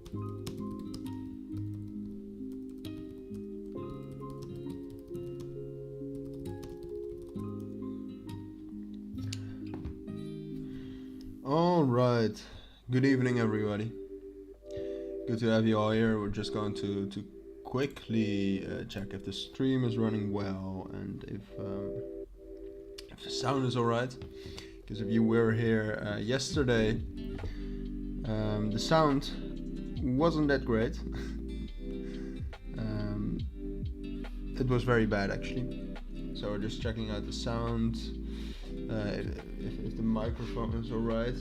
All right. Good evening, everybody. Good to have you all here. We're just going to quickly check if the stream is running well and if the sound is all right. Because if you were here yesterday, the sound wasn't that great. It was very bad, actually. So we're just checking out the sound. If the microphone is alright.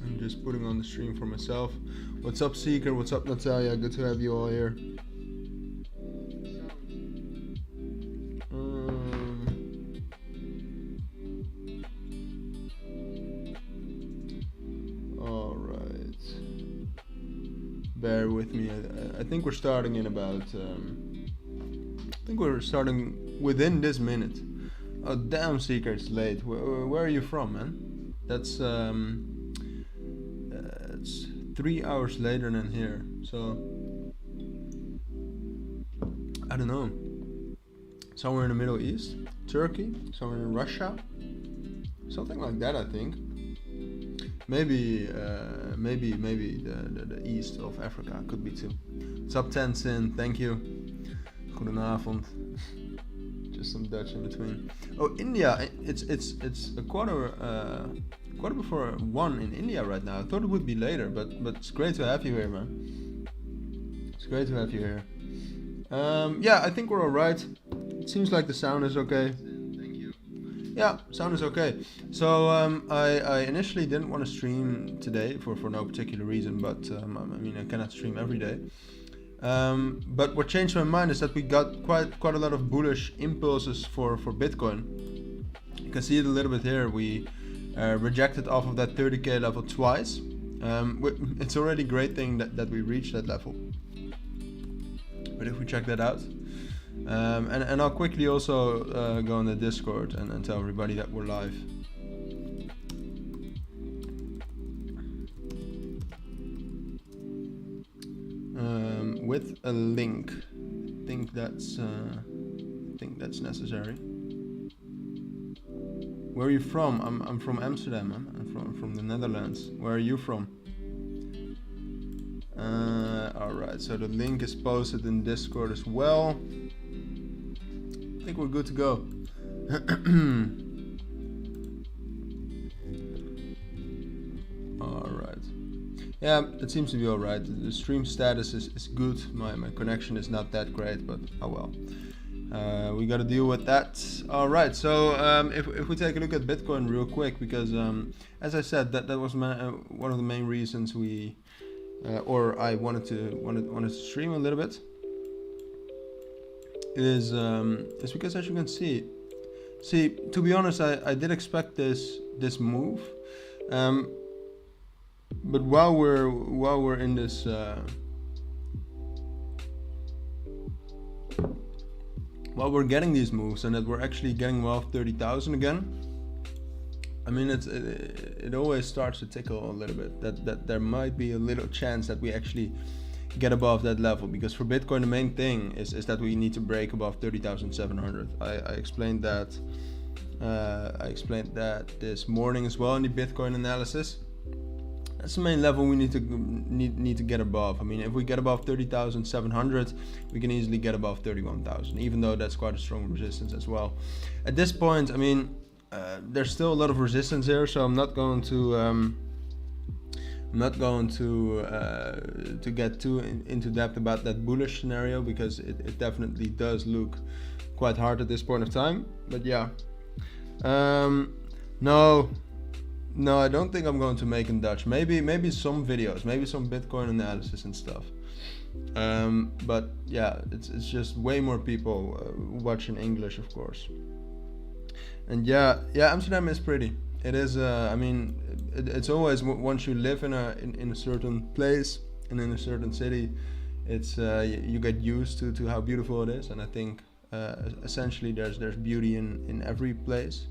I'm just putting on the stream for myself. What's up, Seeker? What's up, Natalia? Good to have you all here. Alright. Bear with me. I think we're starting in about... I think we're starting within this minute. Oh damn, Seeker, it's late. Where are you from, man? That's it's 3 hours later than here. So I don't know. Somewhere in the Middle East, Turkey, somewhere in Russia, something like that. I think. Maybe the east of Africa could be too. What's up, Tenzin? Thank you. Goedenavond. Just some Dutch in between. Oh, India! It's a quarter before 1 in India right now. I thought it would be later, but it's great to have you here, man. It's great to have you here. Yeah, I think we're all right. It seems like the sound is okay. Thank you. Yeah, sound is okay. So I initially didn't want to stream today for no particular reason, but I mean I cannot stream every day. But what changed my mind is that we got quite a lot of bullish impulses for Bitcoin. You can see it a little bit here. We rejected off of that 30k level twice. It's already a great thing that we reached that level. But if we check that out, and I'll quickly also go on the Discord and tell everybody that we're live. With a link. I think that's necessary. Where are you from? I'm from Amsterdam. I'm from the Netherlands. Where are you from? Alright, so the link is posted in Discord as well. I think we're good to go. Alright. Yeah, it seems to be alright. The stream status is good. My connection is not that great, but oh well. We gotta deal with that. Alright, so if we take a look at Bitcoin real quick, because as I said, that was one of the main reasons we or I wanted to stream a little bit is because, as you can see, to be honest, I did expect this move. But while we're in this while we're getting these moves and that we're actually getting above 30,000 again, I mean it always starts to tickle a little bit that there might be a little chance that we actually get above that level, because for Bitcoin the main thing is that we need to break above 30,700. I explained that this morning as well in the Bitcoin analysis. That's the main level we need to get above. I mean, if we get above 30,700, we can easily get above 31,000, even though that's quite a strong resistance as well. At this point, I mean, there's still a lot of resistance here, so I'm not going to get too into depth about that bullish scenario, because it definitely does look quite hard at this point of time. But yeah, no, I don't think I'm going to make in Dutch. Maybe some videos, maybe some Bitcoin analysis and stuff. But yeah, it's just way more people watching English, of course. And yeah, Amsterdam is pretty. It is. I mean, it's always, once you live in a certain place and in a certain city, it's you get used to how beautiful it is. And I think essentially there's beauty in every place.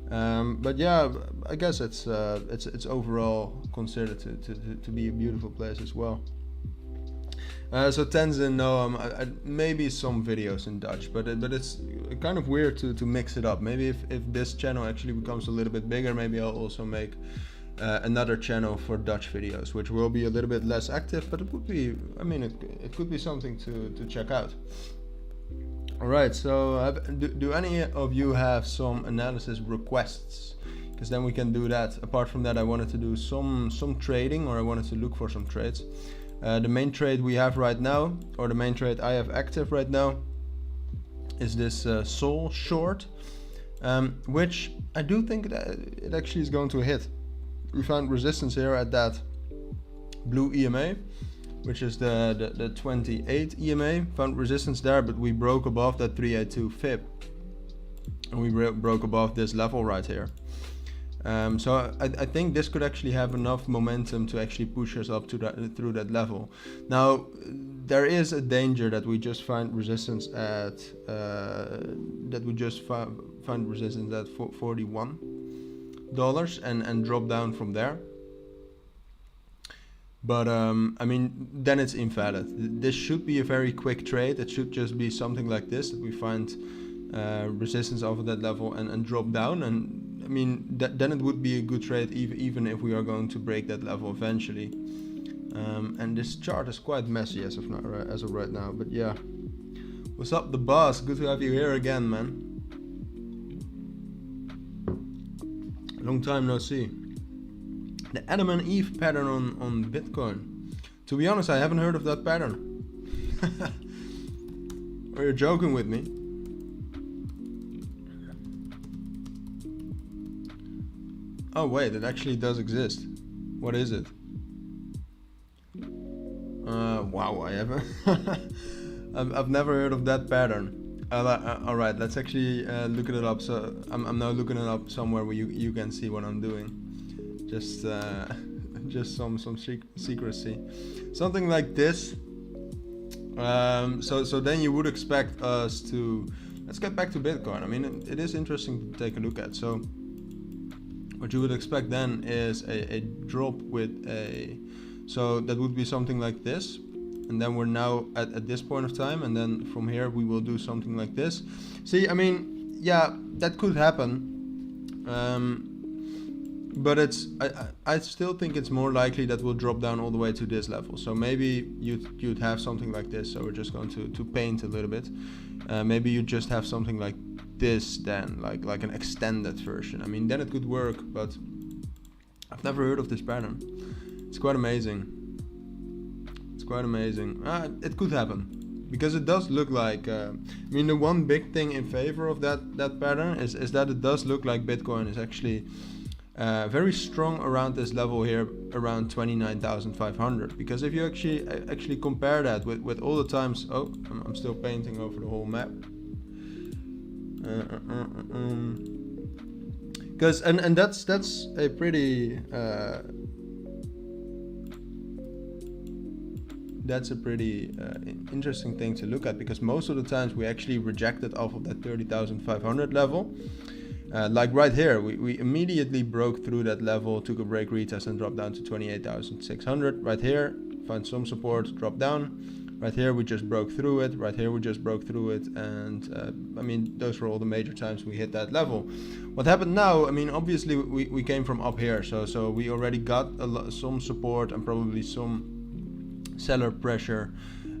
But yeah, I guess it's overall considered to be a beautiful place as well. So Tenzin, no, maybe some videos in Dutch, but it's kind of weird to mix it up. Maybe if this channel actually becomes a little bit bigger, maybe I'll also make another channel for Dutch videos, which will be a little bit less active, but it would be, I mean, it could be something to check out. All right, so do any of you have some analysis requests? Because then we can do that. Apart from that, I wanted to do some trading, or I wanted to look for some trades. The main trade we have right now, or the main trade I have active right now, is this Sol short, which I do think that it actually is going to hit. We found resistance here at that blue EMA, which is the 28 EMA. Found resistance there, but we broke above that 382 fib, and we broke above this level right here. So I think this could actually have enough momentum to actually push us up to through that level. Now, there is a danger that we just find resistance at find resistance at $41 and drop down from there. But I mean, then it's invalid. This should be a very quick trade. It should just be something like this, that we find resistance over that level and drop down, and I mean, then it would be a good trade even if we are going to break that level eventually. And this chart is quite messy as of right now, but yeah. What's up, the boss? Good to have you here again, man. Long time no see. The Adam and Eve pattern on Bitcoin. To be honest, I haven't heard of that pattern. Or you're joking with me? Oh wait, it actually does exist. What is it? Wow, I haven't. I've never heard of that pattern. All right, let's actually look it up. So I'm now looking it up somewhere where you can see what I'm doing. Just some secrecy. Something like this. So then you would expect us to. Let's get back to Bitcoin. I mean, it is interesting to take a look at. So what you would expect then is a drop with a, so that would be something like this, and then we're now at this point of time, and then from here we will do something like this. See, I mean, yeah, that could happen, but I still think it's more likely that we'll drop down all the way to this level. So maybe you'd have something like this. So we're just going to paint a little bit. Maybe you just have something like this then, like an extended version. I mean, then it could work, but I've never heard of this pattern. It's quite amazing. It's quite amazing. It could happen, because it does look like, I mean, the one big thing in favor of that pattern is that it does look like Bitcoin is actually very strong around this level here, around 29,500. Because if you actually compare that with all the times, oh, I'm still painting over the whole map. Because and that's a pretty interesting thing to look at, because most of the times we actually rejected off of that 30,500 level. Like right here, we immediately broke through that level, took a break retest and dropped down to 28,600. Right here, found some support, dropped down. Right here we just broke through it. Right here we just broke through it, and I mean, those were all the major times we hit that level. What happened now? I mean, obviously we came from up here, so we already got some support and probably some seller pressure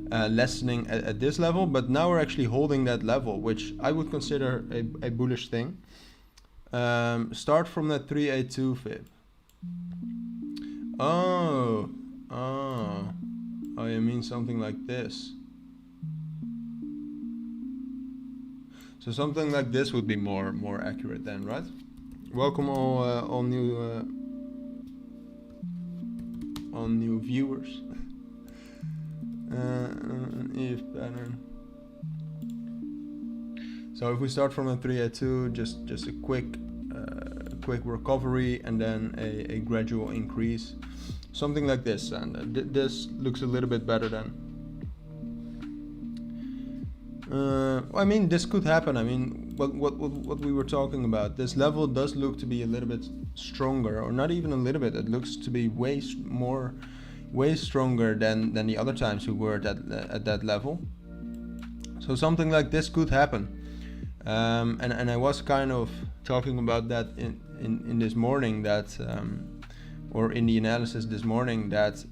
lessening at this level. But now we're actually holding that level, which I would consider a bullish thing. Start from that 382 fib. Oh, you mean something like this. So something like this would be more accurate then, right? Welcome all new viewers. If pattern. So if we start from a 382, just a quick recovery, and then a gradual increase, something like this, and this looks a little bit better then. I mean, this could happen. I mean, what we were talking about. This level does look to be a little bit stronger, or not even a little bit. It looks to be way stronger than the other times we were at that level. So something like this could happen. And I was kind of talking about that in this morning, that or in the analysis this morning, that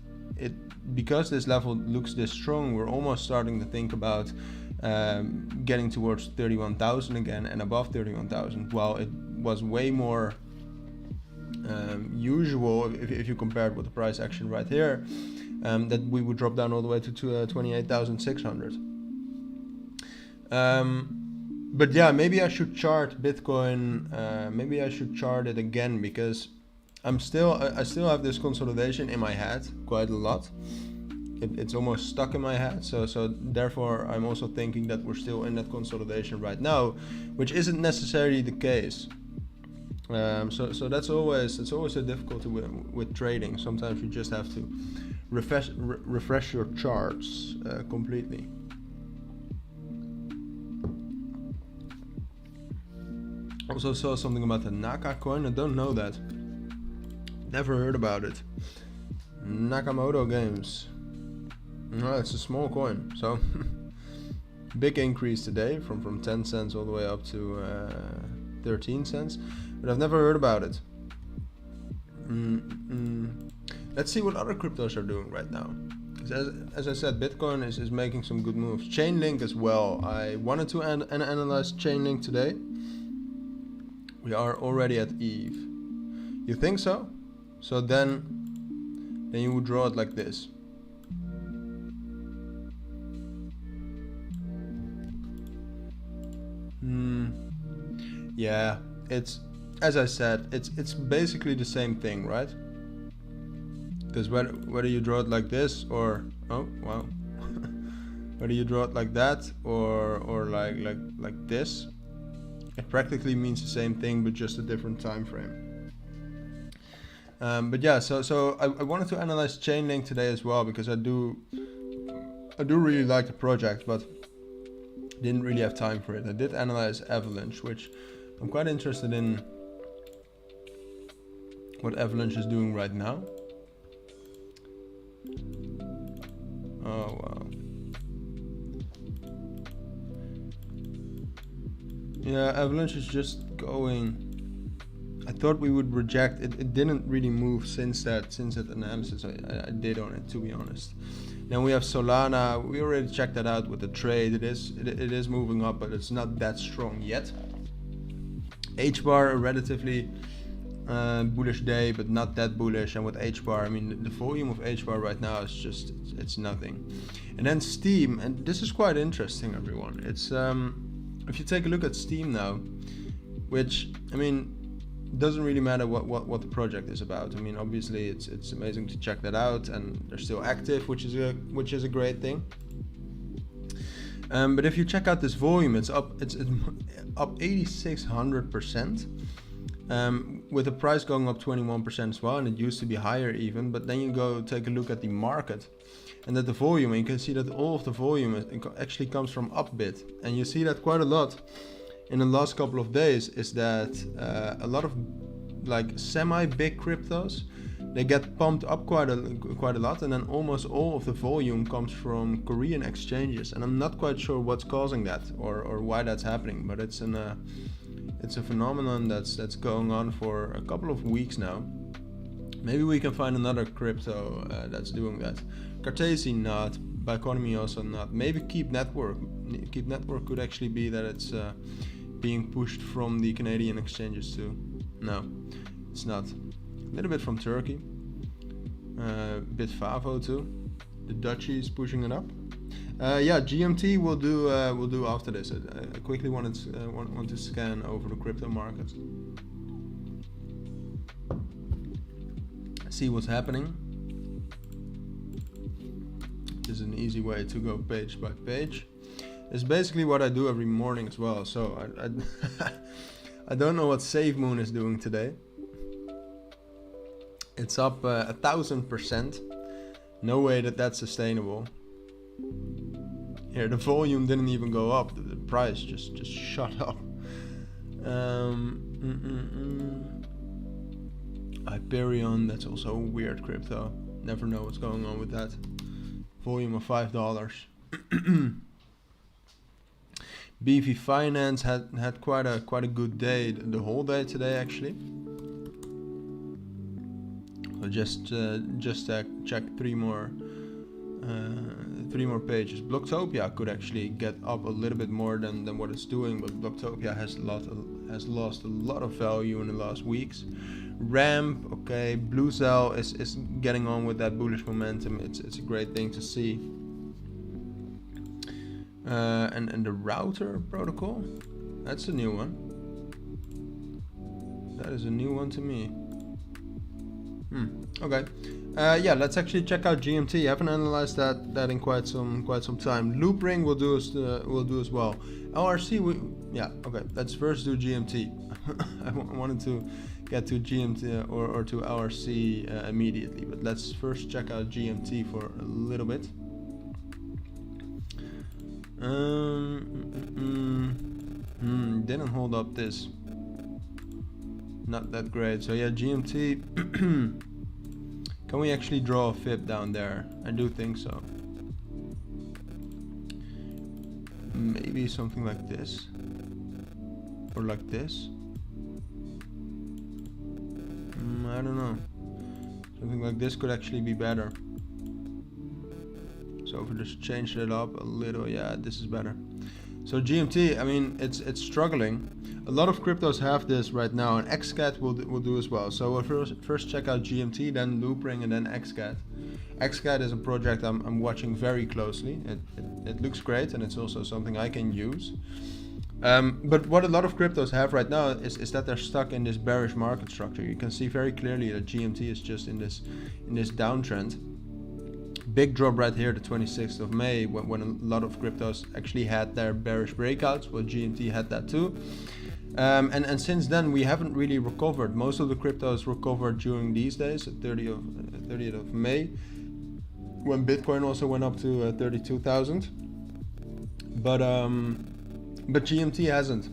because this level looks this strong, we're almost starting to think about getting towards 31,000 again and above 31,000. While it was way more usual, if you compare it with the price action right here, that we would drop down all the way to 28,600. But yeah, maybe I should chart Bitcoin. Maybe I should chart it again, because I still have this consolidation in my head quite a lot. It's almost stuck in my head. So therefore, I'm also thinking that we're still in that consolidation right now, which isn't necessarily the case. So that's always a difficulty with trading. Sometimes you just have to refresh your charts completely. Also saw something about the Naka coin. I don't know that. Never heard about it. Nakamoto Games. No, it's a small coin. So big increase today from 10 cents all the way up to 13 cents. But I've never heard about it. Let's see what other cryptos are doing right now. As I said, Bitcoin is making some good moves. Chainlink as well. I wanted to analyze Chainlink today. We are already at Eve. You think so? So then you would draw it like this. Yeah, it's, as I said, it's basically the same thing, right? Because whether you draw it like this, or oh wow, whether you draw it like that or like this, it practically means the same thing, but just a different time frame. But yeah, so I wanted to analyze Chainlink today as well, because I do really like the project, but didn't really have time for it. I did analyze Avalanche, which I'm quite interested in what Avalanche is doing right now. Oh wow. Yeah, Avalanche is just going. I thought we would reject it. It didn't really move since that analysis I did on it, to be honest. Then we have Solana. We already checked that out with the trade. It is moving up, but it's not that strong yet. HBAR, a relatively bullish day, but not that bullish. And with HBAR, I mean, the volume of HBAR right now is just, it's nothing. And then Steam, and this is quite interesting, everyone. It's if you take a look at Steam now, which, I mean, doesn't really matter what the project is about. I mean, obviously it's amazing to check that out, and they're still active, which is a great thing. But if you check out this volume, it's up 8,600%, with the price going up 21% as well, and it used to be higher even. But then you go take a look at the market, and at the volume, and you can see that all of the volume actually comes from Upbit, and you see that quite a lot in the last couple of days. Is that a lot of like semi-big cryptos, they get pumped up quite a lot, and then almost all of the volume comes from Korean exchanges, and I'm not quite sure what's causing that or why that's happening, but it's a phenomenon that's going on for a couple of weeks now. Maybe we can find another crypto that's doing that. Cartesi not, Biconomy also not. Maybe Keep Network. Keep Network could actually be that it's being pushed from the Canadian exchanges too. No, it's not. A little bit from Turkey. Bitfavo too. The Dutchie is pushing it up. Yeah, GMT will do after this. I quickly want to scan over the crypto market. See what's happening. This is an easy way to go page by page. It's basically what I do every morning as well. So I don't know what SafeMoon is doing today. It's up 1,000%. No way that's sustainable. Here, the volume didn't even go up. The price just shot up. Hyperion, that's also a weird crypto. Never know what's going on with that. Volume of $5. BV Finance had quite a good day, the whole day today actually. So just check three more pages. Blocktopia could actually get up a little bit more than what it's doing, but Blocktopia has lost a lot of value in the last weeks. Ramp, okay, Blue Cell is getting on with that bullish momentum. It's a great thing to see. And the router protocol, that's a new one. That is a new one to me. Okay. Yeah, let's actually check out GMT. I haven't analyzed that in quite some time. Loopring will do as well. LRC, yeah, okay. Let's first do GMT. I wanted to get to GMT or to LRC immediately, but let's first check out GMT for a little bit. Didn't hold up this. Not that great. So yeah, GMT. Can we actually draw a fib down there? I do think so. Maybe something like this. Or like this. I don't know. Something like this could actually be better. So if we just change it up a little, yeah, this is better. So GMT, I mean, it's struggling. A lot of cryptos have this right now, and XCAD will do as well. So we'll first check out GMT, then Loopring, and then XCAD. XCAD is a project I'm watching very closely. It looks great, and it's also something I can use. But what a lot of cryptos have right now is that they're stuck in this bearish market structure. You can see very clearly that GMT is just in this downtrend. Big drop right here, the 26th of May, when a lot of cryptos actually had their bearish breakouts. Well, GMT had that too. And since then we haven't really recovered. Most of the cryptos recovered during these days, the 30th of May, when Bitcoin also went up to 32,000. But GMT hasn't.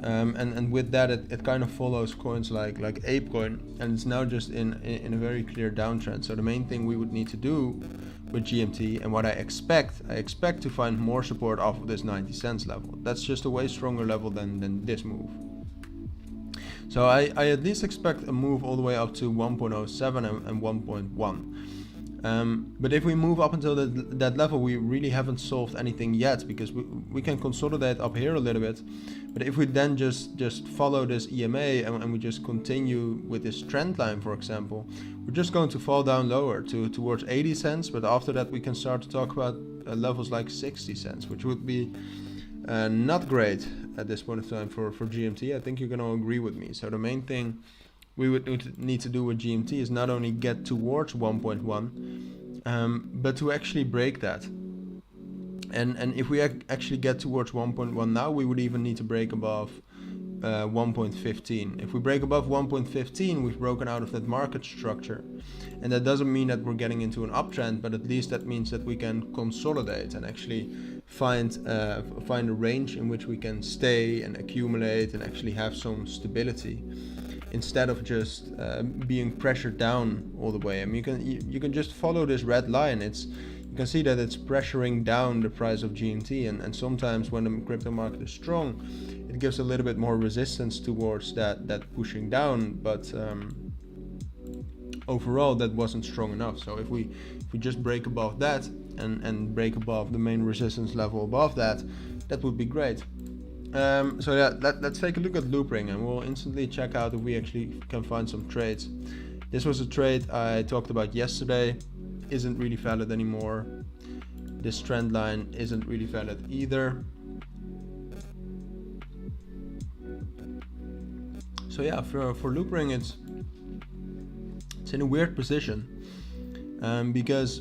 And with that, it kind of follows coins like ApeCoin, and it's now just in a very clear downtrend. So the main thing we would need to do with GMT, and what I expect to find more support off of this 90 cents level. That's just a way stronger level than this move. So I at least expect a move all the way up to 1.07 and 1.1. But if we move up until that level, we really haven't solved anything yet, because we can consolidate up here a little bit. But if we then just follow this EMA and we just continue with this trend line, for example, we're just going to fall down lower towards 80 cents. But after that, we can start to talk about levels like 60 cents, which would be not great at this point of time for GMT. I think you're going to agree with me. So the main thing we would need to do with GMT is not only get towards 1.1, but to actually break that. And if we actually get towards 1.1 now, we would even need to break above 1.15. If we break above 1.15, we've broken out of that market structure. And that doesn't mean that we're getting into an uptrend, but at least that means that we can consolidate and actually find a range in which we can stay and accumulate and actually have some stability, instead of just being pressured down all the way. I mean, you can just follow this red line. You can see that it's pressuring down the price of GMT, and sometimes when the crypto market is strong, it gives a little bit more resistance towards that pushing down, but overall that wasn't strong enough. So if we just break above that and break above the main resistance level above that would be great. So yeah, let's take a look at Loopring, and we'll instantly check out if we actually can find some trades. This was a trade I talked about yesterday. Isn't really valid anymore. This trend line isn't really valid either. So yeah, for Loopring, it's in a weird position, because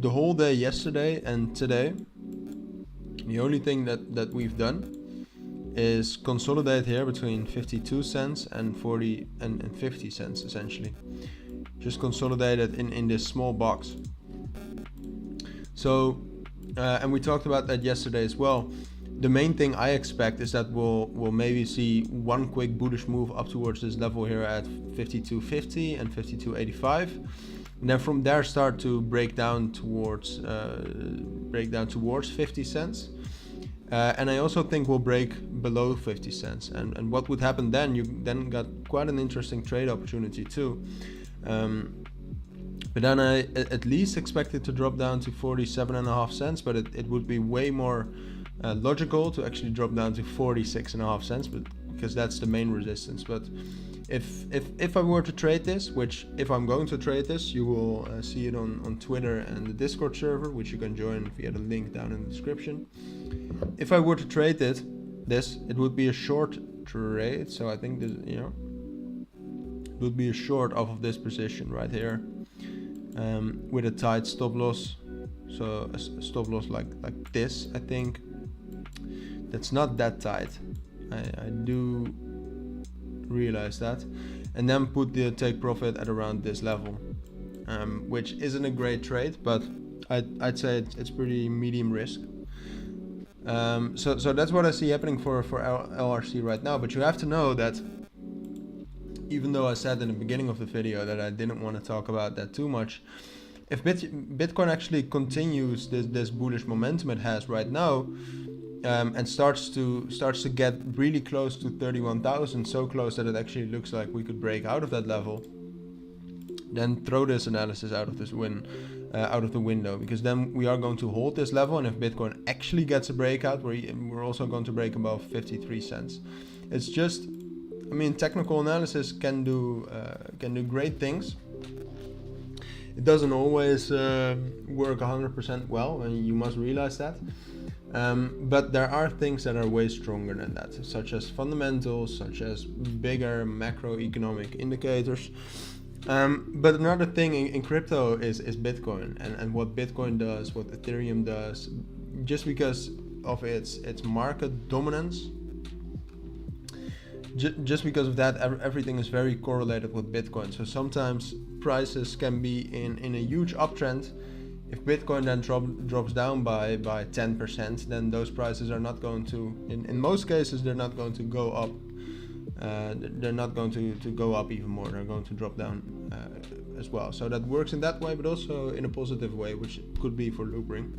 the whole day yesterday and today, the only thing that we've done is consolidate here between 52 cents and 40 and 50 cents essentially. Just consolidated in this small box. So and we talked about that yesterday as well. the main thing I expect is that we'll maybe see one quick bullish move up towards this level here at 52.50 and 52.85, and then from there start to break down towards 50 cents. And I also think we'll break below 50 cents. And what would happen then? You then got quite an interesting trade opportunity too. But then I at least expect it to drop down to 47.5 cents, but it would be way more logical to actually drop down to 46.5 cents, but because that's the main resistance. But if I were to trade this, which if I'm going to trade this, you will see it on Twitter and the Discord server, which you can join via the link down in the description. If I were to trade this, it would be a short trade. So I think this, it would be a short off of this position right here, with a tight stop loss. So a stop loss like this. I think that's not that tight. I do realize that, and then put the take profit at around this level, which isn't a great trade, but I'd say it's pretty medium risk. So that's what I see happening for LRC right now. But you have to know that even though I said in the beginning of the video that I didn't want to talk about that too much, if Bitcoin actually continues this bullish momentum it has right now, and starts to get really close to 31,000, so close that it actually looks like we could break out of that level, then throw this analysis out of the window, because then we are going to hold this level, and if Bitcoin actually gets a breakout, we're also going to break above 53 cents. It's just, I mean, technical analysis can do great things. It doesn't always work 100% well, and you must realize that. But there are things that are way stronger than that, such as fundamentals, such as bigger macroeconomic indicators. But another thing in crypto is Bitcoin and what Bitcoin does, what Ethereum does. Just because of its market dominance, just because of that, everything is very correlated with Bitcoin. So sometimes prices can be in a huge uptrend. If Bitcoin then drops down by 10%, then those prices are not going to, in most cases, they're not going to go up. They're not going to go up even more. They're going to drop down as well. So that works in that way, but also in a positive way, which could be for Loopring.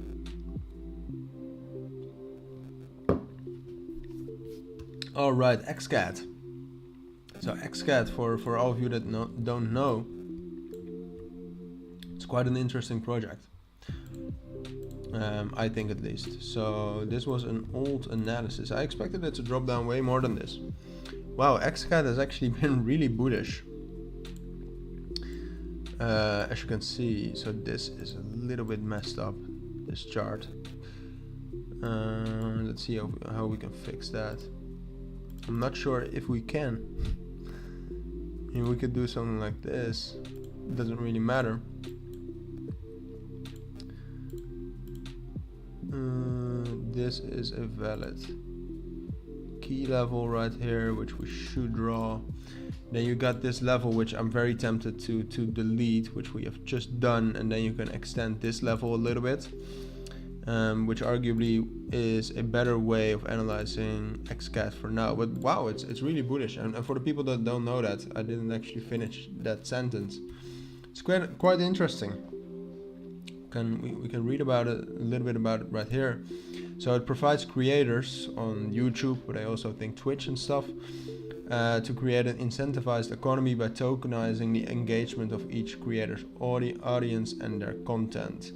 All right, XCAD. So XCAD, for all of you that don't know, it's quite an interesting project. I think at least. So this was an old analysis. I expected it to drop down way more than this. Wow, XCAD has actually been really bullish. As you can see, so this is a little bit messed up, this chart. Let's see how we can fix that. I'm not sure if we can. I mean, we could do something like this. It doesn't really matter. This is a valid key level right here, which we should draw. Then you got this level, which I'm very tempted to delete, which we have just done, and then you can extend this level a little bit, which arguably is a better way of analyzing XCAD for now. But wow, it's really bullish. And for the people that don't know that, I didn't actually finish that sentence. It's quite interesting. We can read about it a little bit about it right here. So it provides creators on YouTube, but I also think Twitch and stuff, to create an incentivized economy by tokenizing the engagement of each creator's audience and their content.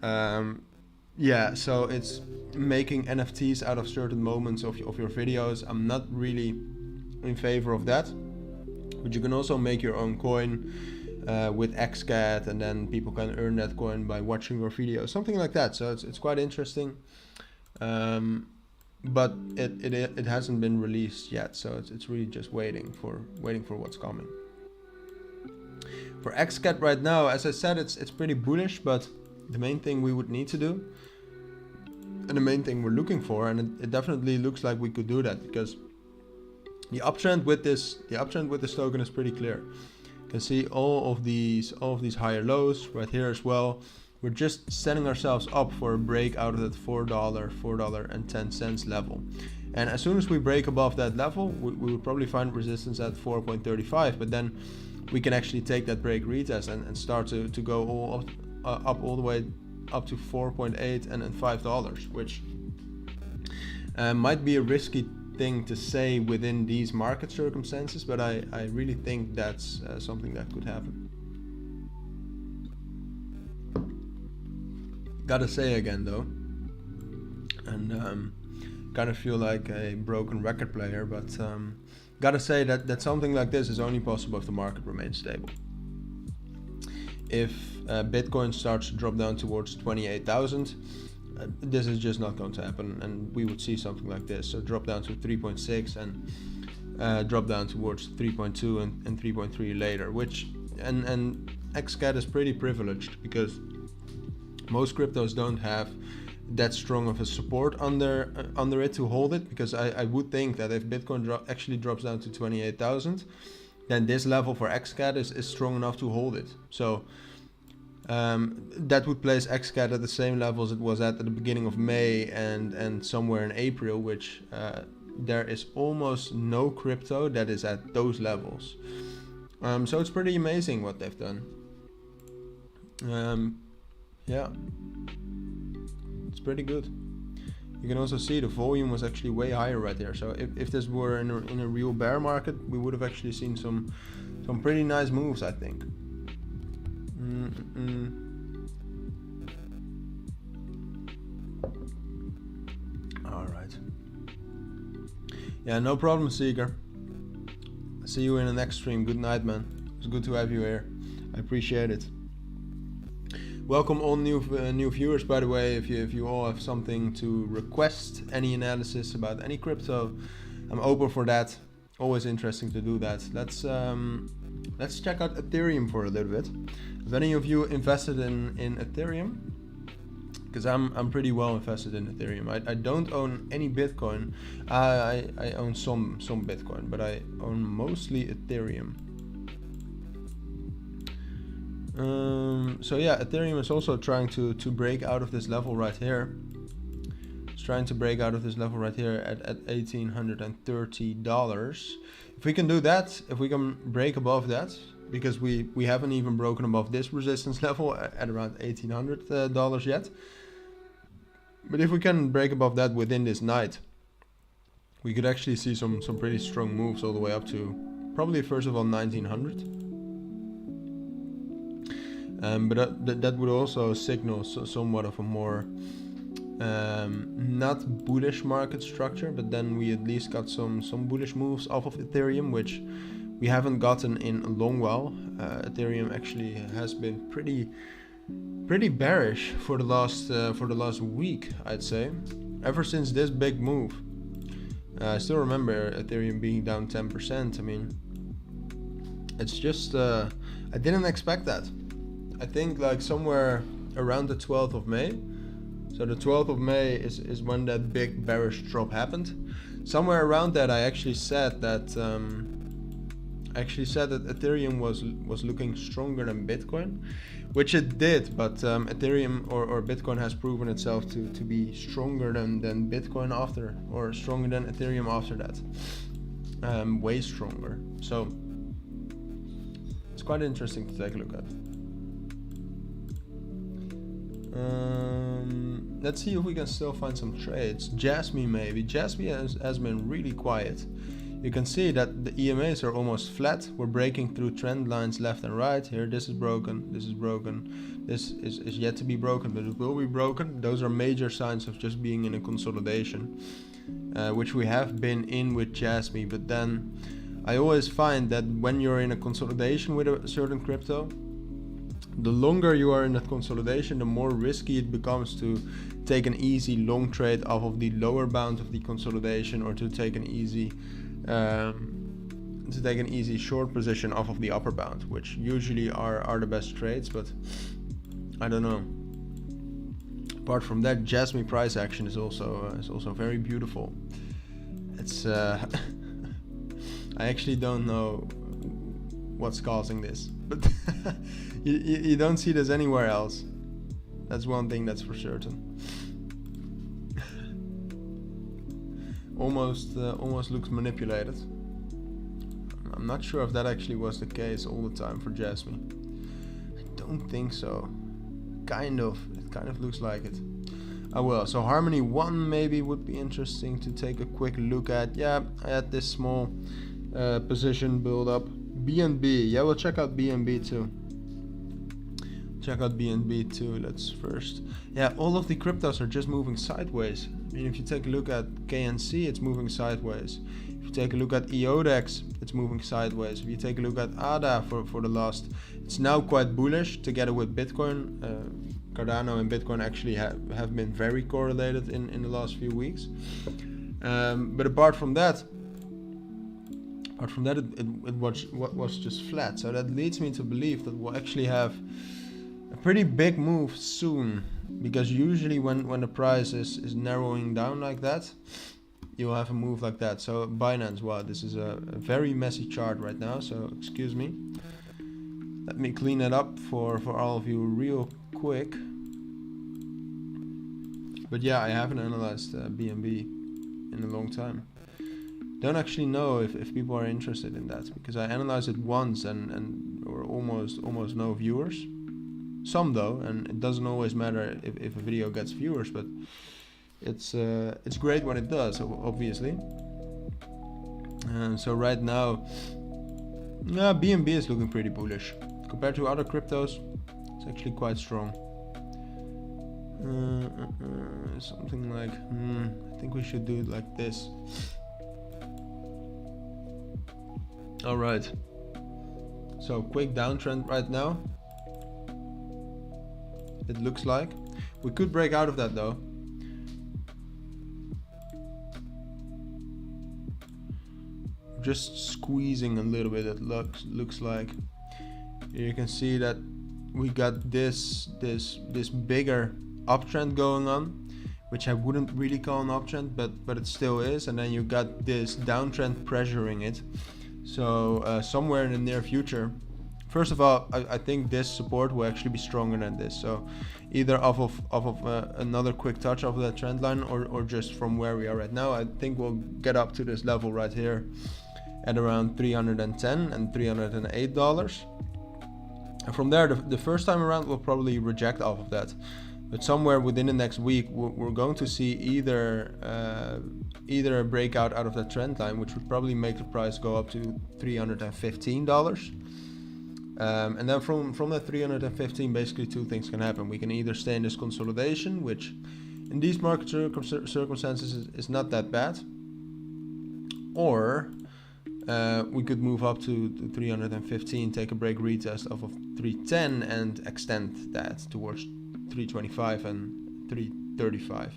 Yeah, so it's making NFTs out of certain moments of your videos. I'm not really in favor of that, but you can also make your own coin with XCAD, and then people can earn that coin by watching your videos, something like that. So it's quite interesting, but it hasn't been released yet, so it's really just waiting for what's coming. For XCAD right now, as I said, it's pretty bullish, but the main thing we would need to do, and the main thing we're looking for, and it definitely looks like we could do that, because the uptrend with this token is pretty clear. You can see all of these higher lows right here as well, we're just setting ourselves up for a break out of that $4.10 level. And as soon as we break above that level, we will probably find resistance at 4.35, but then we can actually take that break retest and start to go all up all the way up to 4.8 and then $5, which might be a risky thing to say within these market circumstances, but I really think that's something that could happen. Gotta say again though, and kind of feel like a broken record player, but gotta say that something like this is only possible if the market remains stable. If Bitcoin starts to drop down towards 28,000, this is just not going to happen, and we would see something like this. So drop down to 3.6 and drop down towards 3.2 and 3.3 later, which and XCAD is pretty privileged because most cryptos don't have that strong of a support under it to hold it, because I would think that if Bitcoin actually drops down to 28,000, then this level for XCAD is strong enough to hold it. So that would place XCAD at the same levels it was at the beginning of May and somewhere in April, which there is almost no crypto that is at those levels. So it's pretty amazing what they've done. Yeah, it's pretty good. You can also see the volume was actually way higher right there. So if this were in a real bear market, we would have actually seen some pretty nice moves, I think. All right. Yeah, no problem, Seeker. See you in the next stream. Good night, man. It's good to have you here. I appreciate it. Welcome all new viewers, by the way. If you all have something to request, any analysis about any crypto, I'm open for that. Always interesting to do that. Let's check out Ethereum for a little bit. Have any of you invested in Ethereum? Because I'm pretty well invested in Ethereum. I don't own any Bitcoin. I own some Bitcoin, but I own mostly Ethereum. So yeah, Ethereum is also trying to break out of this level right here. It's trying to break out of this level right here at $1,830. If we can do that, if we can break above that, because we haven't even broken above this resistance level at around $1,800 yet. But if we can break above that within this night, we could actually see some pretty strong moves all the way up to probably first of all 1900. But that would also signal somewhat of a more not bullish market structure, but then we at least got some bullish moves off of Ethereum, which we haven't gotten in a long while. Ethereum actually has been pretty bearish for the last week, I'd say, ever since this big move. I still remember Ethereum being down 10%. I mean, it's just I didn't expect that. I think like somewhere around the 12th of May. So the 12th of May is when that big bearish drop happened. Somewhere around that, I actually said that Ethereum was looking stronger than Bitcoin, which it did. But Ethereum or Bitcoin has proven itself to be stronger than Bitcoin after, or stronger than Ethereum after that. Way stronger. So it's quite interesting to take a look at. Let's see if we can still find some trades. Jasmine maybe. Jasmine has been really quiet. You can see that the EMAs are almost flat. We're breaking through trend lines left and right. Here, this is broken. This is broken. This is yet to be broken, but it will be broken. Those are major signs of just being in a consolidation, which we have been in with Jasmine. But then I always find that when you're in a consolidation with a certain crypto, the longer you are in that consolidation, the more risky it becomes to take an easy long trade off of the lower bound of the consolidation, or to take an easy short position off of the upper bound, which usually are the best trades. But I don't know. Apart from that, Jasmine price action is also very beautiful. It's I actually don't know what's causing this, but you don't see this anywhere else. That's one thing that's for certain. almost looks manipulated. I'm not sure if that actually was the case all the time for Jasmine. I don't think so. It kind of looks like it. Oh well, so Harmony 1 maybe would be interesting to take a quick look at. Yeah, I had this small position build up. BNB, yeah, we'll check out BNB too. Let's first. Yeah, all of the cryptos are just moving sideways. I mean, if you take a look at KNC, it's moving sideways. If you take a look at EODEX, it's moving sideways. If you take a look at ADA for the last, it's now quite bullish together with Bitcoin. Cardano and Bitcoin actually have been very correlated in the last few weeks. But apart from that, it was just flat. So that leads me to believe that we'll actually have a pretty big move soon, because usually when the price is narrowing down like that, you'll have a move like that. So Binance, wow, this is a very messy chart right now, so excuse me. Let me clean it up for all of you real quick. But yeah, I haven't analyzed BNB in a long time. Don't actually know if people are interested in that, because I analyzed it once and there were almost no viewers. Some though, and it doesn't always matter if a video gets viewers, but it's great when it does, obviously. So right now, BNB is looking pretty bullish compared to other cryptos. It's actually quite strong. Something like I think we should do it like this. All right. So quick downtrend right now. It looks like we could break out of that though. Just squeezing a little bit. It looks like. You can see that we got this bigger uptrend going on, which I wouldn't really call an uptrend, but it still is. And then you got this downtrend pressuring it. So somewhere in the near future, first of all, I think this support will actually be stronger than this. So either off of another quick touch of that trend line, or just from where we are right now, I think we'll get up to this level right here at around $310 and $308. And from there, the first time around, we'll probably reject off of that. But somewhere within the next week, we're going to see either a breakout out of that trend line, which would probably make the price go up to $315. And then from that 315, basically two things can happen. We can either stay in this consolidation, which in these market circumstances is not that bad, or we could move up to 315, take a break retest off of 310 and extend that towards 325 and 335.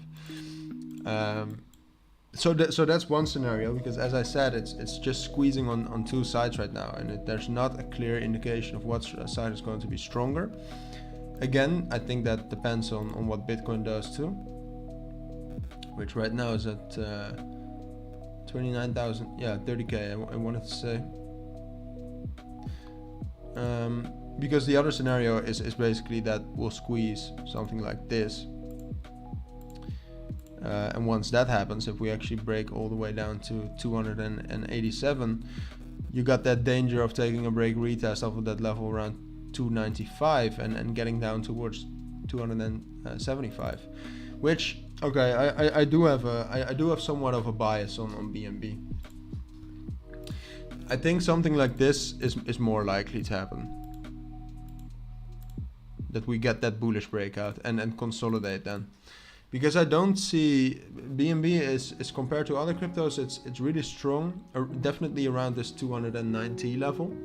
So that's one scenario, because as I said, it's just squeezing on two sides right now, and there's not a clear indication of what side is going to be stronger. Again, I think that depends on what Bitcoin does too, which right now is at 29,000, yeah, 30k I wanted to say. Because the other scenario is basically that we'll squeeze something like this. And once that happens, if we actually break all the way down to 287, you got that danger of taking a break retest off of that level around 295 and getting down towards 275, which, okay, I do have somewhat of a bias on BNB. I think something like this is more likely to happen, that we get that bullish breakout and consolidate then. Because I don't see BNB is compared to other cryptos, it's really strong, definitely around this 290 level.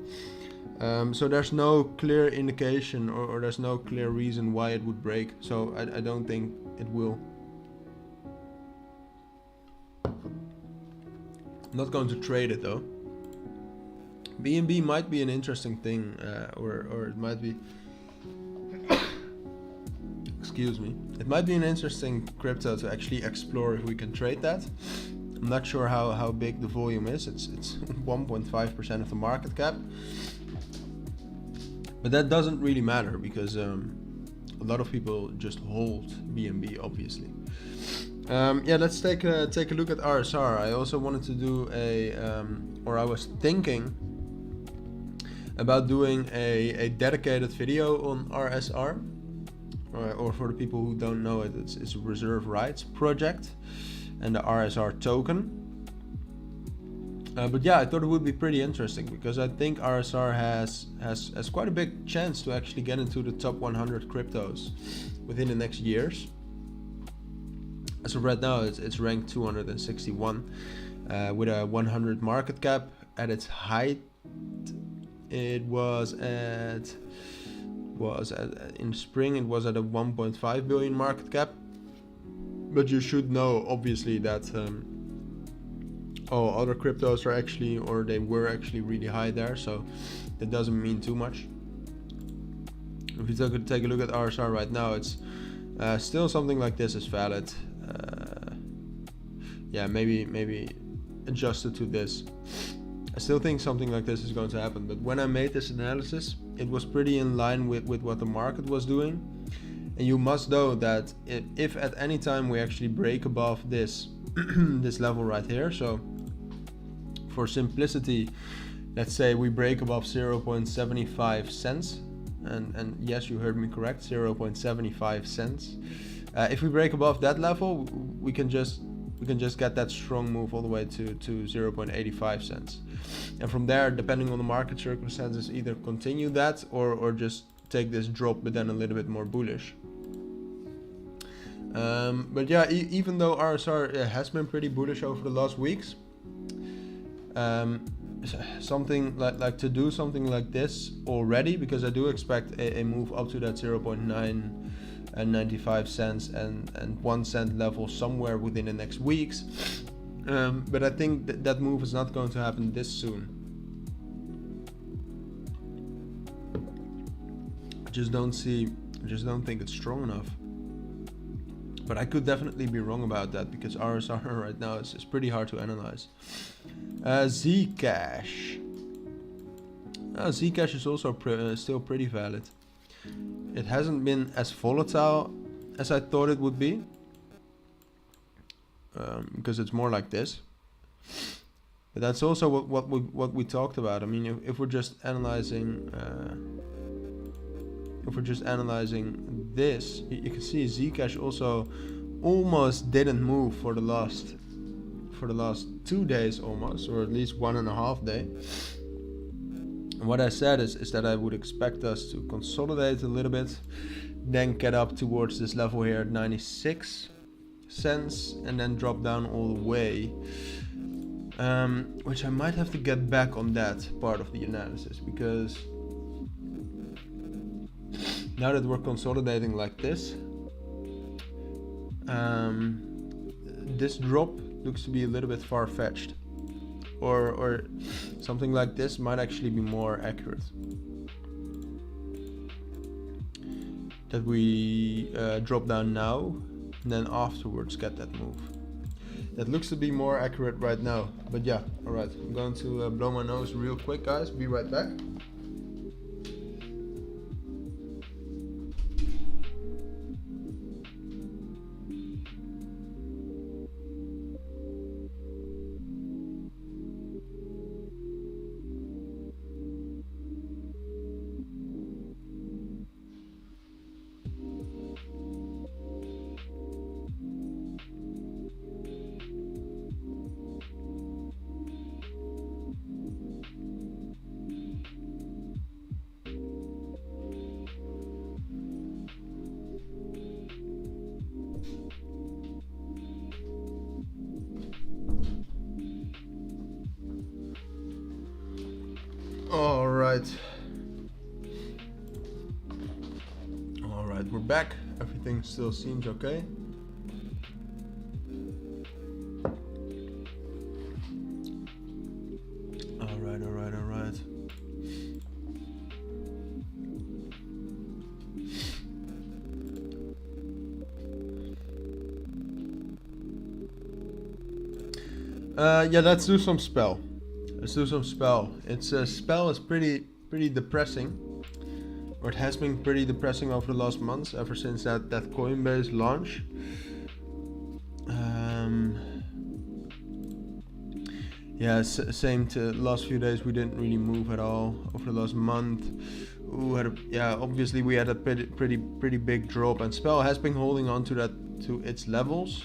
So there's no clear indication or there's no clear reason why it would break. So I don't think it will. I'm not going to trade it though. BNB might be an interesting thing, or it might be. Excuse me. It might be an interesting crypto to actually explore if we can trade that. I'm not sure how big the volume is. It's 1.5% of the market cap. But that doesn't really matter, because a lot of people just hold BNB, obviously. Yeah, let's take a look at RSR. I also wanted to do or I was thinking about doing a dedicated video on RSR, or for the people who don't know it, it's a reserve rights project and the RSR token. But yeah, I thought it would be pretty interesting because I think RSR has quite a big chance to actually get into the top 100 cryptos within the next years. As of right now, it's ranked 261 with a 100 market cap. At its height, it was at in spring it was at a 1.5 billion market cap. But you should know obviously that other cryptos are actually, or they were actually really high there, so that doesn't mean too much. If you take a look at RSR right now, it's still something like this is valid. Yeah, maybe adjusted to this. I still think something like this is going to happen, but when I made this analysis, it was pretty in line with what the market was doing. And you must know that if at any time we actually break above this this level right here, so for simplicity, let's say we break above 0.75 cents, and yes, you heard me correct, 0.75 cents. If we break above that level, we can just get that strong move all the way to 0.85 cents. And from there, depending on the market circumstances, either continue that or just take this drop, but then a little bit more bullish. But yeah, even though RSR has been pretty bullish over the last weeks, something like to do something like this already, because I do expect a move up to that 0.995 cents and 1 cent level somewhere within the next weeks. But I think that move is not going to happen this soon. I just don't think it's strong enough. But I could definitely be wrong about that, because RSR right now is pretty hard to analyze. Zcash. Zcash is also still pretty valid. It hasn't been as volatile as I thought it would be, because it's more like this. But that's also what we talked about. I mean, if we're just analyzing this, you can see Zcash also almost didn't move for the last 2 days almost, or at least 1.5 days. And what I said is that I would expect us to consolidate a little bit, then get up towards this level here at 96 cents, and then drop down all the way. Which I might have to get back on that part of the analysis, because now that we're consolidating like this, this drop looks to be a little bit far-fetched, or something like this might actually be more accurate. That we drop down now and then afterwards get that move. That looks to be more accurate right now. But yeah, alright, I'm going to blow my nose real quick, guys. Be right back. Alright, we're back. Everything still seems okay. Alright. Yeah, let's do some spell. It's spell is pretty depressing. or it has been pretty depressing over the last months, ever since that Coinbase launch. Yeah, same to last few days. We didn't really move at all over the last month. Obviously we had a pretty big drop, and Spell has been holding on to its levels.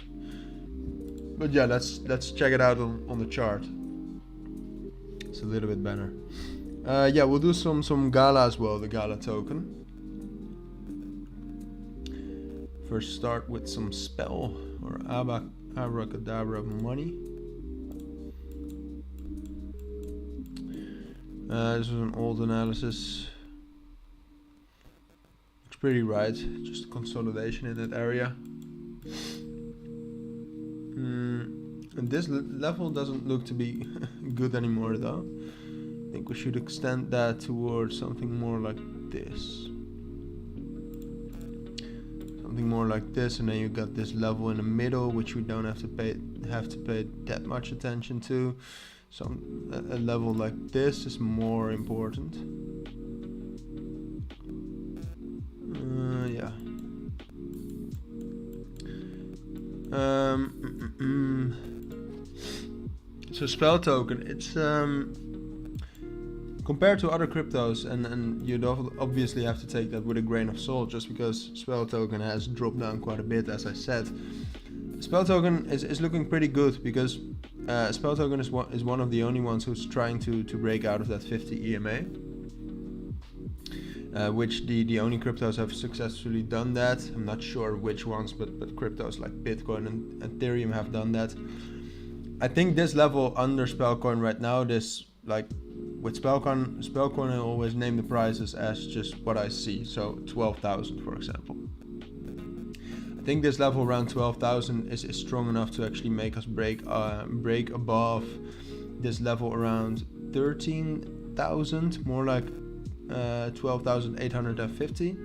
But yeah, let's check it out on the chart. It's a little bit better. Yeah, we'll do some Gala as well, the Gala token. First start with some Spell or Abracadabra money. This was an old analysis. Looks pretty right, just a consolidation in that area. And this level doesn't look to be good anymore though. I think we should extend that towards something more like this. Something more like this, and then you got this level in the middle, which we don't have to pay that much attention to. A level like this is more important. Yeah. So Spell token, it's compared to other cryptos, and you'd obviously have to take that with a grain of salt, just because Spell token has dropped down quite a bit, as I said. Spell token is looking pretty good, because Spell token is one of the only ones who's trying to break out of that 50 EMA, which the only cryptos have successfully done that. I'm not sure which ones, but cryptos like Bitcoin and Ethereum have done that. I think this level under Spellcoin right now, this like with Spellcoin I always name the prices as just what I see, so 12,000 for example. I think this level around 12,000 is strong enough to actually make us break above this level around 13,000, more like 12,850.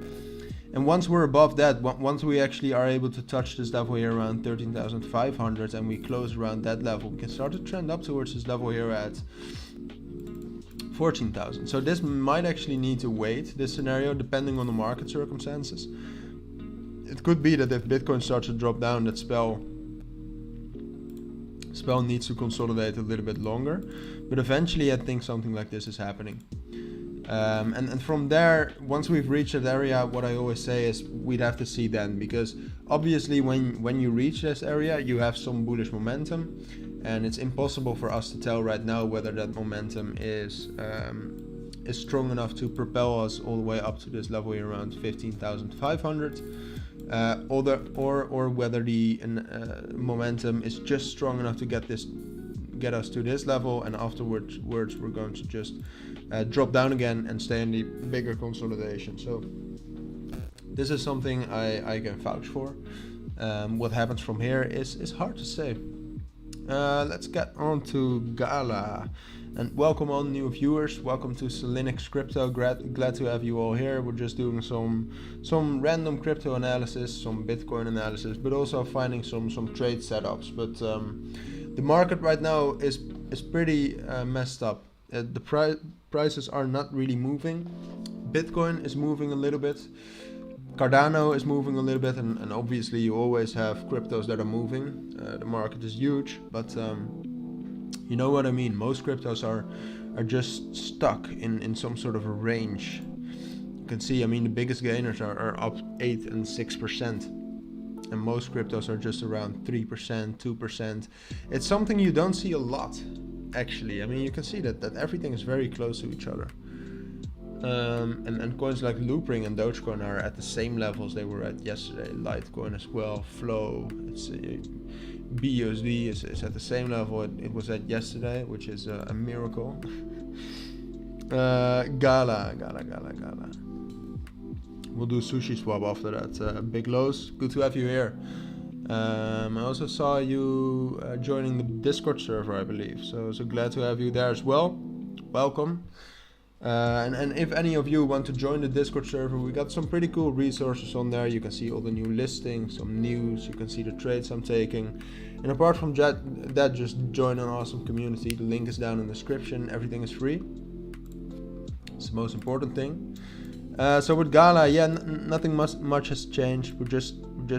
And once we're above that, once we actually are able to touch this level here around 13,500 and we close around that level, we can start to trend up towards this level here at 14,000. So this might actually need to wait, this scenario, depending on the market circumstances. It could be that if Bitcoin starts to drop down, that Spell needs to consolidate a little bit longer. But eventually I think something like this is happening. And from there, once we've reached that area, what I always say is we'd have to see then, because obviously when you reach this area, you have some bullish momentum, and it's impossible for us to tell right now whether that momentum is strong enough to propel us all the way up to this level here around 15,500, or whether the momentum is just strong enough to get us to this level, and afterwards we're going to just drop down again and stay in the bigger consolidation. So this is something I can vouch for. What happens from here is hard to say. Let's get on to Gala, and welcome all new viewers. Welcome to Cilinix Crypto. Glad to have you all here. We're just doing some random crypto analysis, some Bitcoin analysis, but also finding some trade setups. But the market right now is pretty messed up. The prices are not really moving. Bitcoin is moving a little bit. Cardano is moving a little bit, and obviously you always have cryptos that are moving. The market is huge, but you know what I mean. Most cryptos are just stuck in some sort of a range. You can see, I mean, the biggest gainers are up 8 and 6%. And most cryptos are just around 3%, 2%. It's something you don't see a lot, actually. I mean, you can see that everything is very close to each other. And coins like Loopring and Dogecoin are at the same levels they were at yesterday. Litecoin as well, Flow, BUSD is at the same level it was at yesterday, which is a miracle. Gala. We'll do SushiSwap after that. Big lows, good to have you here. I also saw you joining the Discord server, I believe. So glad to have you there as well. Welcome. And if any of you want to join the Discord server, we got some pretty cool resources on there. You can see all the new listings, some news, you can see the trades I'm taking. And apart from that, just join an awesome community. The link is down in the description. Everything is free. It's the most important thing. So with Gala, yeah, nothing much has changed. We're just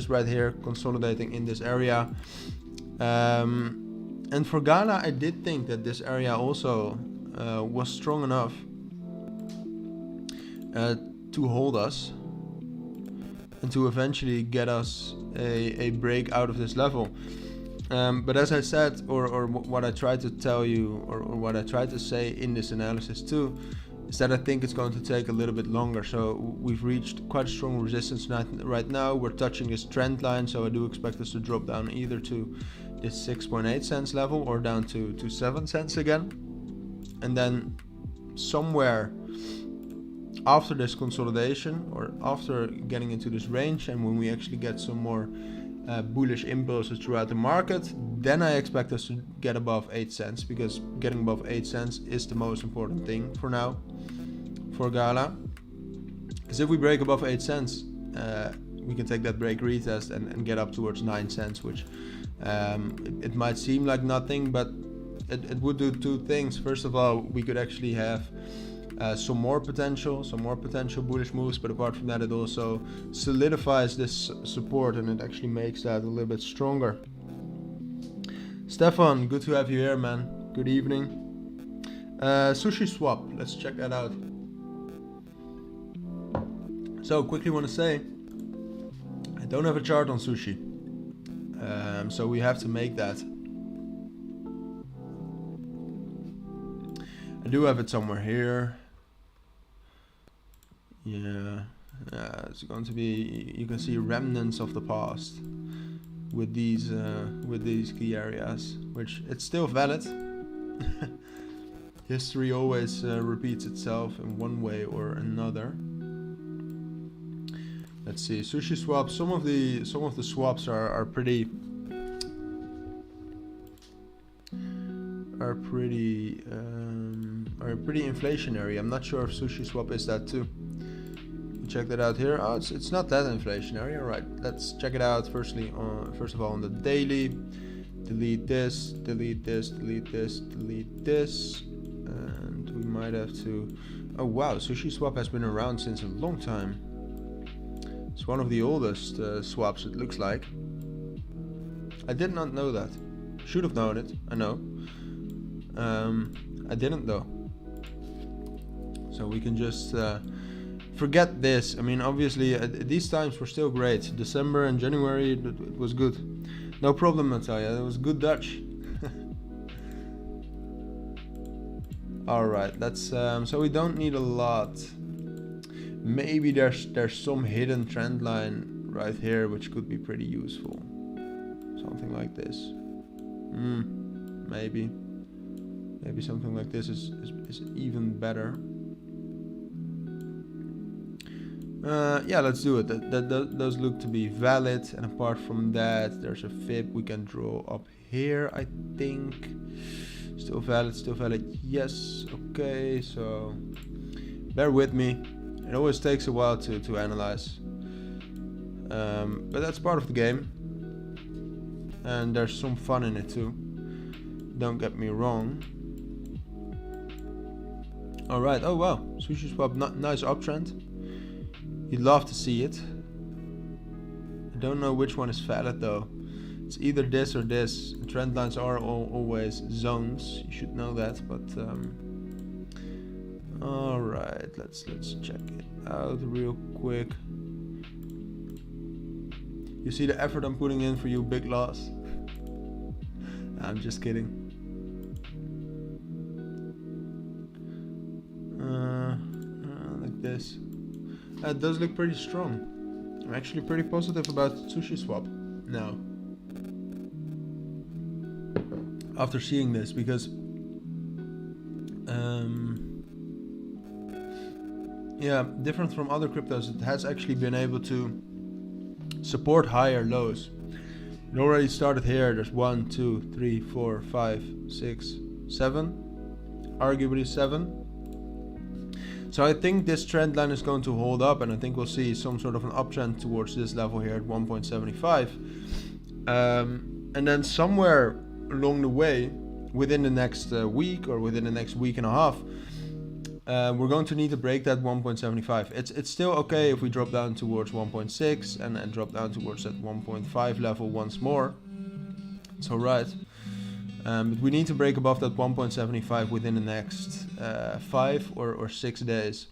right here consolidating in this area. And for Gala, I did think that this area also was strong enough to hold us and to eventually get us a break out of this level. But as I said, or what I tried to tell you, or what I tried to say in this analysis too, is that I think it's going to take a little bit longer. So we've reached quite a strong resistance right now. We're touching this trend line, so I do expect us to drop down either to this 6.8 cents level or down to 7 cents again. And then somewhere after this consolidation, or after getting into this range, and when we actually get some more bullish impulses throughout the market, then I expect us to get above 8 cents, because getting above 8 cents is the most important thing for now for Gala. Because if we break above 8 cents, we can take that break retest and get up towards 9 cents, which it might seem like nothing, but it would do two things. First of all, we could actually have some more potential bullish moves, but apart from that, it also solidifies this support, and it actually makes that a little bit stronger. Stefan, good to have you here, man. Good evening. SushiSwap, let's check that out. So quickly want to say, I don't have a chart on Sushi, so we have to make that. I do have it somewhere here. Yeah, it's going to be, you can see remnants of the past with these key areas, which it's still valid. History always repeats itself in one way or another. Let's see, SushiSwap. Some of the swaps are pretty inflationary. I'm not sure if SushiSwap is that too. Check that out here. Oh, it's not that inflationary. All right, let's check it out. First of all on the daily. Delete this, delete this, delete this, delete this, and we might have to. Oh wow, SushiSwap has been around since a long time. It's one of the oldest swaps, it looks like. I did not know that. Should have known it. I know. I didn't though. So we can just forget this. I mean, obviously these times were still great. December and January, it was good. No problem, Natalia. It was good Dutch. All right, that's so we don't need a lot. Maybe there's some hidden trend line right here which could be pretty useful. Something like this. Maybe something like this is even better. Yeah, let's do it. That those look to be valid, and apart from that, there's a fib we can draw up here, I think. Still valid. Yes. Okay, so bear with me. It always takes a while to analyze, but that's part of the game, and there's some fun in it too. Don't get me wrong. All right. Oh wow, SushiSwap, nice uptrend. You'd love to see it. I don't know which one is valid though. It's either this or this. Trend lines are always zones. You should know that, but. All right, let's check it out real quick. You see the effort I'm putting in for you, big loss. I'm just kidding. Like this. It does look pretty strong. I'm actually pretty positive about SushiSwap now. After seeing this, because yeah, different from other cryptos, it has actually been able to support higher lows. It already started here. There's 1, 2, 3, 4, 5, 6, 7, arguably 7. So I think this trend line is going to hold up, and I think we'll see some sort of an uptrend towards this level here at 1.75. And then somewhere along the way, within the next week or within the next week and a half, we're going to need to break that 1.75. It's still okay if we drop down towards 1.6 and drop down towards that 1.5 level once more. It's alright. But we need to break above that 1.75 within the next 5 or 6 days.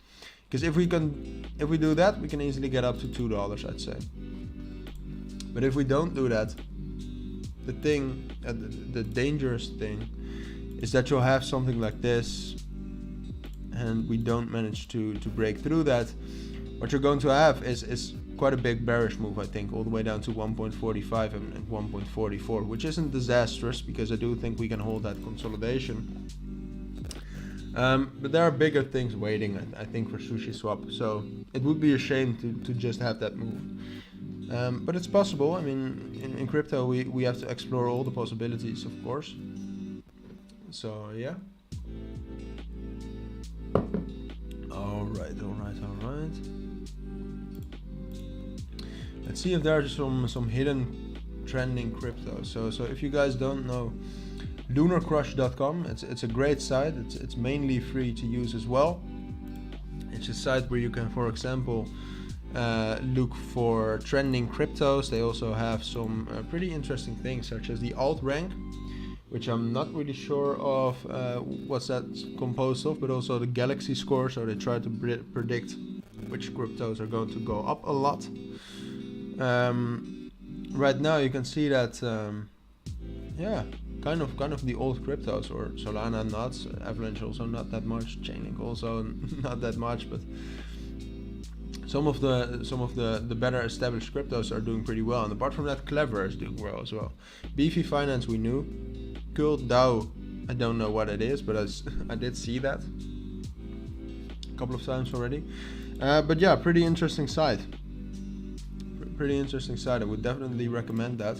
Because if we do that, we can easily get up to $2, I'd say. But if we don't do that, the thing, the dangerous thing, is that you'll have something like this, and we don't manage to break through that. What you're going to have is quite a big bearish move, I think, all the way down to 1.45 and 1.44, which isn't disastrous because I do think we can hold that consolidation. But there are bigger things waiting, I think, for SushiSwap, so it would be a shame to just have that move. But it's possible. I mean, in crypto we have to explore all the possibilities, of course. So yeah. All right. Let's see if there are some hidden trending crypto. So if you guys don't know, lunarcrush.com, it's a great site. It's mainly free to use as well. It's a site where you can, for example, look for trending cryptos. They also have some pretty interesting things such as the alt rank, which I'm not really sure of what's that composed of, but also the galaxy score, so they try to predict which cryptos are going to go up a lot. Right now you can see that yeah, kind of the old cryptos, or Solana not, Avalanche also not that much, Chainlink also not that much, but some of the better established cryptos are doing pretty well, and apart from that, Clever is doing well as well. Beefy Finance we knew. Cult DAO, I don't know what it is, but I did see that a couple of times already. But yeah, pretty interesting site. Pretty interesting site. I would definitely recommend that.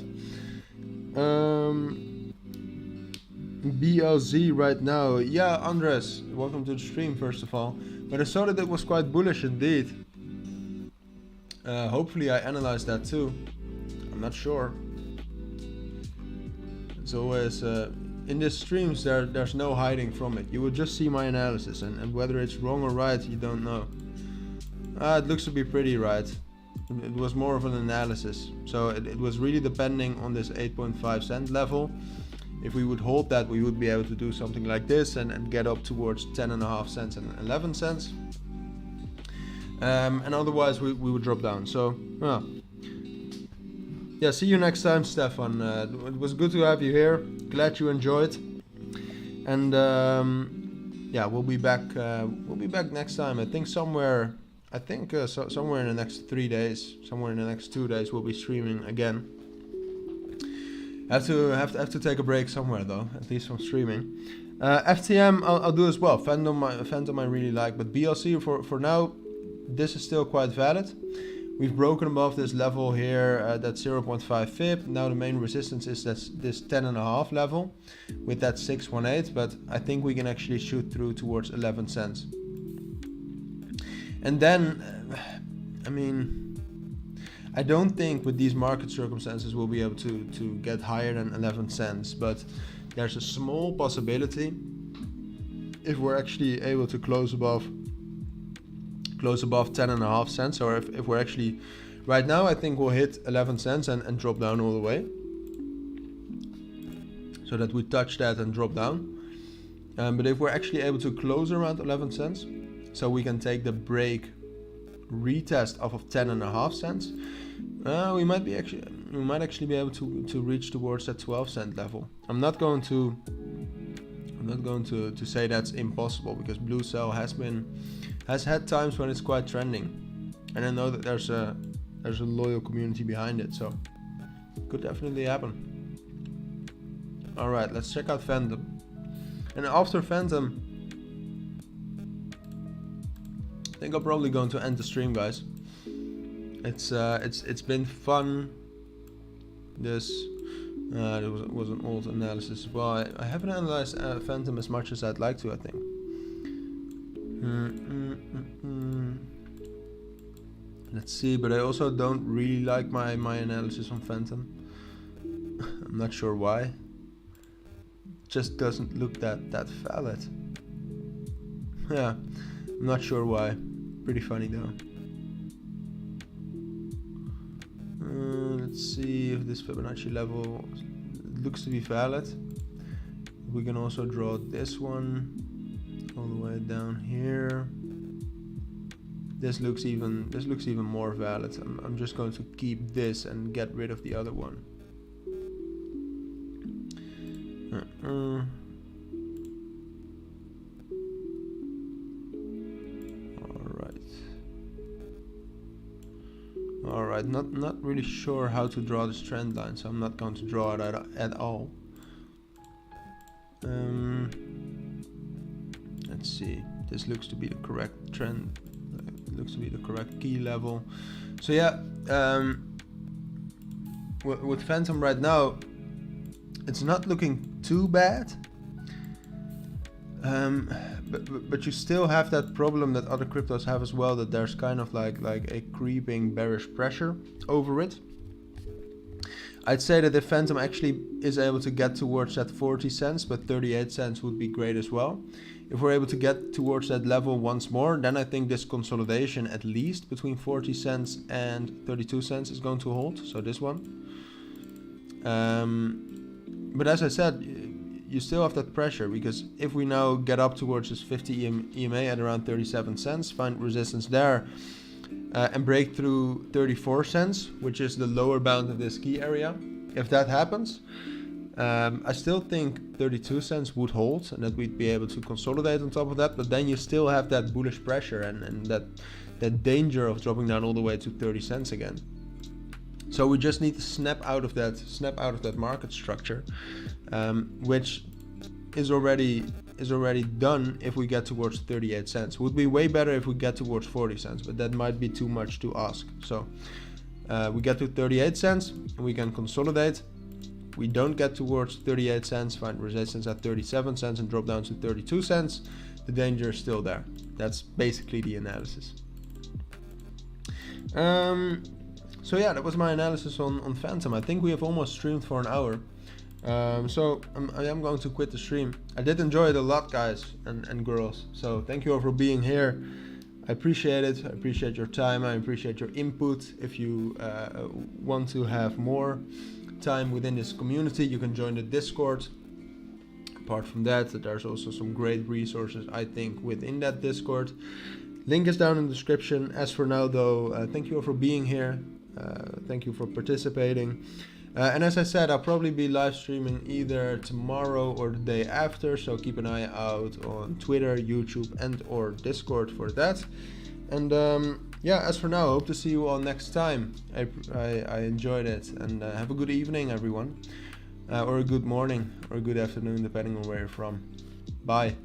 BLZ right now. Yeah, Andres, welcome to the stream first of all. But I saw that it was quite bullish indeed. Hopefully I analyzed that too. I'm not sure. It's always in the streams there's no hiding from it. You will just see my analysis, and whether it's wrong or right, you don't know. It looks to be pretty right. It was more of an analysis, so it was really depending on this 8.5 cent level. If we would hold that, we would be able to do something like this and get up towards 10.5 cents and 11 cents. And otherwise we would drop down. So yeah, see you next time, Stefan. It was good to have you here. Glad you enjoyed. And yeah, we'll be back. We'll be back next time. I think somewhere. Somewhere in the next 3 days. Somewhere in the next 2 days, we'll be streaming again. Have to take a break somewhere though, at least from streaming. FTM I'll do as well. Phantom I really like, but BLC for now, this is still quite valid. We've broken above this level here, that's 0.5 FIB. Now the main resistance is this 10.5 level with that 618, but I think we can actually shoot through towards 11 cents. And then, I mean, I don't think with these market circumstances we'll be able to get higher than 11 cents, but there's a small possibility if we're actually able to close above 10.5 cents, or if we're actually, right now I think we'll hit 11 cents and drop down all the way, so that we touch that and drop down. But if we're actually able to close around 11 cents, so we can take the break retest off of 10.5 cents, we might actually be able to reach towards that 12 cent level. I'm not going to say that's impossible, because Blue Cell has had times when it's quite trending, and I know that there's a loyal community behind it, so it could definitely happen. All right, let's check out Phantom, and after Phantom, I think I'm probably going to end the stream, guys. It's been fun. This was an old analysis as well. I haven't analyzed Phantom as much as I'd like to, I think. Let's see, but I also don't really like my analysis on Phantom. I'm not sure why. It just doesn't look that valid. Yeah, I'm not sure why. Pretty funny though. Let's see if this Fibonacci level looks to be valid. We can also draw this one all the way down here. This looks even more valid. I'm just going to keep this and get rid of the other one. All right. Not really sure how to draw this trend line, so I'm not going to draw it at all. Let's see. This looks to be the correct trend. Looks to be the correct key level. So yeah, with Phantom right now, it's not looking too bad. But you still have that problem that other cryptos have as well, that there's kind of like a creeping bearish pressure over it. I'd say that if Phantom actually is able to get towards that 40 cents, but 38 cents would be great as well. If we're able to get towards that level once more, then I think this consolidation at least between 40 cents and 32 cents is going to hold. So this one. But as I said, you still have that pressure, because if we now get up towards this 50 EMA at around 37 cents, find resistance there, and break through 34 cents, which is the lower bound of this key area. If that happens, I still think 32 cents would hold, and that we'd be able to consolidate on top of that. But then you still have that bullish pressure and that danger of dropping down all the way to 30 cents again. So we just need to snap out of that market structure, which is already done if we get towards 38 cents. Would be way better if we get towards 40 cents, but that might be too much to ask. So we get to 38 cents and we can consolidate. We don't get towards 38 cents, find resistance at 37 cents and drop down to 32 cents. The danger is still there. That's basically the analysis. So yeah, that was my analysis on Phantom. I think we have almost streamed for an hour. So I am going to quit the stream. I did enjoy it a lot, guys and girls. So thank you all for being here. I appreciate it. I appreciate your time. I appreciate your input. If you want to have more time within this community, you can join the Discord. Apart from that, there's also some great resources, I think, within that Discord. Link is down in the description. As for now, though, thank you all for being here. Thank you for participating. And as I said, I'll probably be live streaming either tomorrow or the day after, so keep an eye out on Twitter, YouTube and or Discord for that. And yeah, as for now, I hope to see you all next time. I enjoyed it, and have a good evening, everyone, or a good morning or a good afternoon, depending on where you're from. Bye.